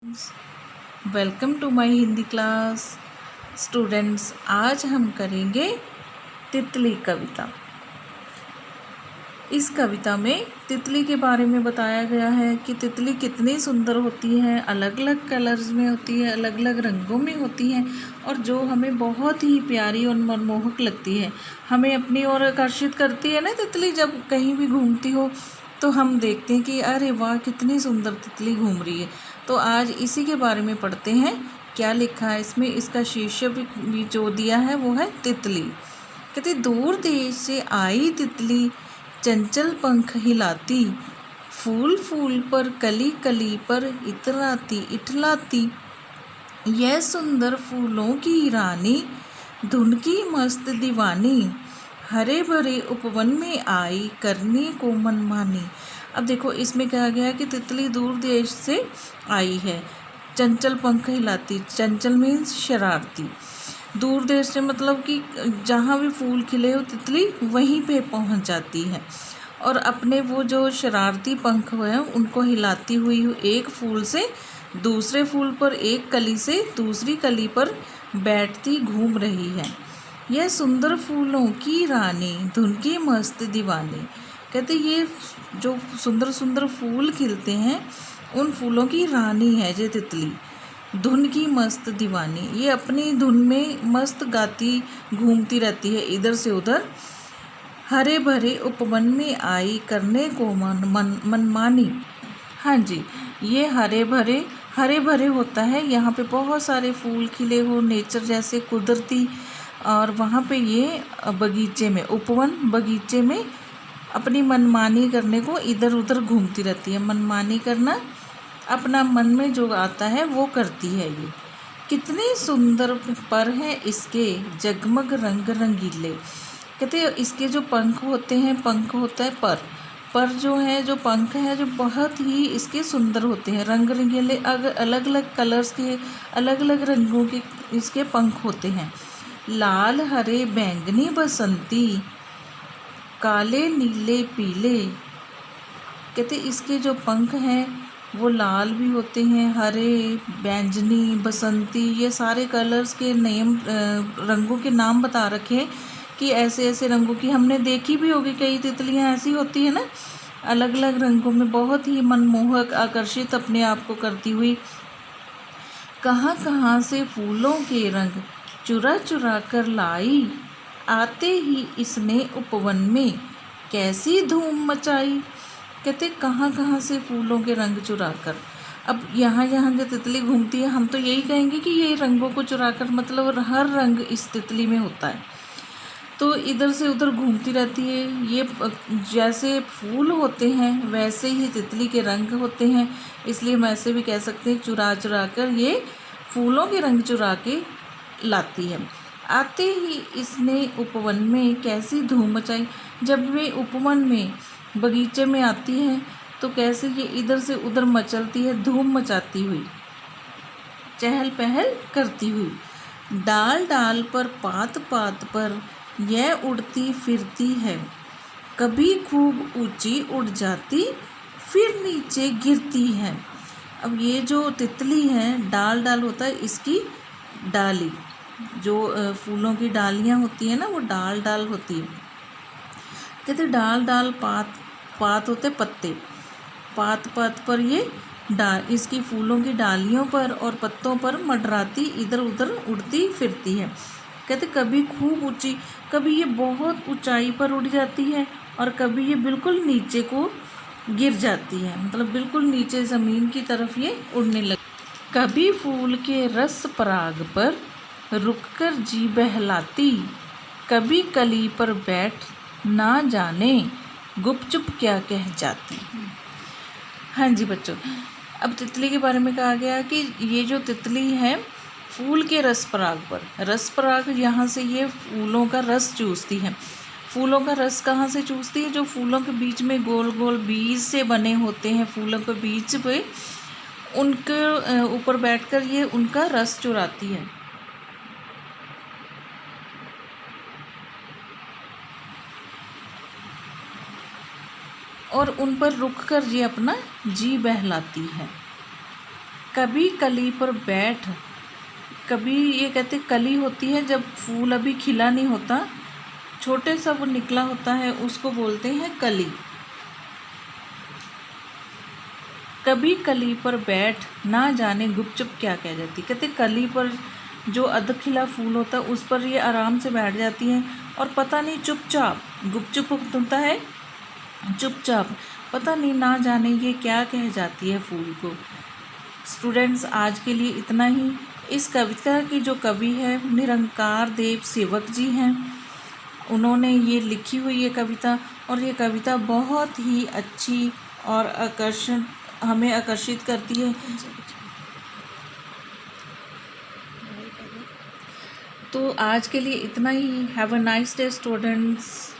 Welcome to my Hindi class. Students, आज हम करेंगे तितली कविता। इस कविता में तितली के बारे में बताया गया है कि तितली कितनी सुंदर होती है, अलग अलग कलर्स में होती है, अलग अलग रंगों में होती है और जो हमें बहुत ही प्यारी और मनमोहक लगती है, हमें अपनी ओर आकर्षित करती है ना। तितली जब कहीं भी घूमती हो तो हम देखते हैं कि अरे वाह, कितनी सुंदर तितली घूम रही है। तो आज इसी के बारे में पढ़ते हैं। क्या लिखा है इसमें, इसका शीर्षक भी जो दिया है वो है तितली। कहते दूर देश से आई तितली, चंचल पंख हिलाती, फूल फूल पर कली कली पर इतराती इठलाती, यह सुंदर फूलों की रानी, धुन की मस्त दीवानी, हरे भरे उपवन में आई, करने को मनमानी। अब देखो इसमें कहा गया कि तितली दूर देश से आई है, चंचल पंख हिलाती। चंचल मीन्स शरारती। दूर देश से मतलब कि जहाँ भी फूल खिले हो तितली वहीं पे पहुँच जाती है और अपने वो जो शरारती पंख हुए हैं उनको हिलाती हुई एक फूल से दूसरे फूल पर, एक कली से दूसरी कली पर बैठती घूम रही है। यह सुंदर फूलों की रानी, धुन की मस्त दीवानी। कहते ये जो सुंदर सुंदर फूल खिलते हैं उन फूलों की रानी है ये तितली, धुन की मस्त दीवानी। ये अपनी धुन में मस्त गाती घूमती रहती है इधर से उधर। हरे भरे उपवन में आई, करने को मनमानी। हाँ जी, ये हरे भरे होता है। यहाँ पे बहुत सारे फूल खिले हो, नेचर जैसे कुदरती। और वहाँ पे ये बगीचे में, उपवन बगीचे में अपनी मनमानी करने को इधर उधर घूमती रहती है। मनमानी करना, अपना मन में जो आता है वो करती है। ये कितने सुंदर पर हैं इसके, जगमग रंग रंगीले। कहते हैं इसके जो पंख होते हैं, पंख होता है पर जो है, जो पंख है जो बहुत ही इसके सुंदर होते हैं, रंग रंगीले। अलग अलग कलर्स के, अलग अलग रंगों के इसके पंख होते हैं। लाल हरे बैंगनी बसंती, काले नीले पीले। कहते इसके जो पंख हैं वो लाल भी होते हैं, हरे, बैंगनी, बसंती, ये सारे कलर्स के नेम, रंगों के नाम बता रखे हैं कि ऐसे ऐसे रंगों की हमने देखी भी होगी। कई तितलियां ऐसी होती है ना, अलग अलग रंगों में, बहुत ही मनमोहक, आकर्षित अपने आप को करती हुई। कहाँ कहाँ से फूलों के रंग चुरा चुरा कर लाई, आते ही इसने उपवन में कैसी धूम मचाई। कहते कहाँ कहाँ से फूलों के रंग चुरा कर। अब यहाँ यहाँ जो तितली घूमती है, हम तो यही कहेंगे कि ये रंगों को चुरा कर, मतलब हर रंग इस तितली में होता है। तो इधर से उधर घूमती रहती है। ये जैसे फूल होते हैं वैसे ही तितली के रंग होते हैं, इसलिए हम ऐसे भी कह सकते हैं चुरा चुरा कर ये फूलों के रंग चुरा के लाती है। आते ही इसने उपवन में कैसी धूम मचाई। जब वे उपवन में, बगीचे में आती है तो कैसे ये इधर से उधर मचलती है, धूम मचाती हुई, चहल पहल करती हुई। डाल डाल पर, पात पात पर यह उड़ती फिरती है, कभी खूब ऊंची उड़ जाती, फिर नीचे गिरती है। अब ये जो तितली है, डाल डाल होता है इसकी डाली, जो फूलों की डालियाँ होती है ना वो डाल डाल होती है। कहते डाल डाल, पात होते पत्ते, पात पात पर ये इसकी फूलों की डालियों पर और पत्तों पर मंडराती इधर उधर उड़ती फिरती है। कहते कभी खूब ऊंची, कभी ये बहुत ऊंचाई पर उड़ जाती है और कभी ये बिल्कुल नीचे को गिर जाती है, मतलब बिल्कुल नीचे ज़मीन की तरफ ये उड़ने लगती। कभी फूल के रस पराग पर रुककर जी बहलाती, कभी कली पर बैठ ना जाने गुपचुप क्या कह जाती। हाँ जी बच्चों, अब तितली के बारे में कहा गया कि ये जो तितली है फूल के रस पराग पर, रस पराग यहाँ से ये फूलों का रस चूसती है। फूलों का रस कहाँ से चूसती है? जो फूलों के बीच में गोल गोल बीज से बने होते हैं, फूलों के बीज पे, उनके ऊपर बैठकर ये उनका रस चुराती है। और उन पर रुक कर ये अपना जी बहलाती है। कभी कली पर बैठ, कभी ये कहते कली होती है जब फूल अभी खिला नहीं होता, छोटे सा वो निकला होता है, उसको बोलते हैं कली। कभी कली पर बैठ ना जाने गुपचुप क्या कह जाती। कहते कली पर जो अध खिला फूल होता है उस पर ये आराम से बैठ जाती है और पता नहीं चुपचाप, गुपचुप होता है चुपचाप, पता नहीं ना जाने ये क्या कह जाती है फूल को। स्टूडेंट्स, आज के लिए इतना ही। इस कविता की जो कवि है निरंकार देव सेवक जी हैं, उन्होंने ये लिखी हुई है कविता, और ये कविता बहुत ही अच्छी और हमें आकर्षित करती है। तो आज के लिए इतना ही। Have a nice day students.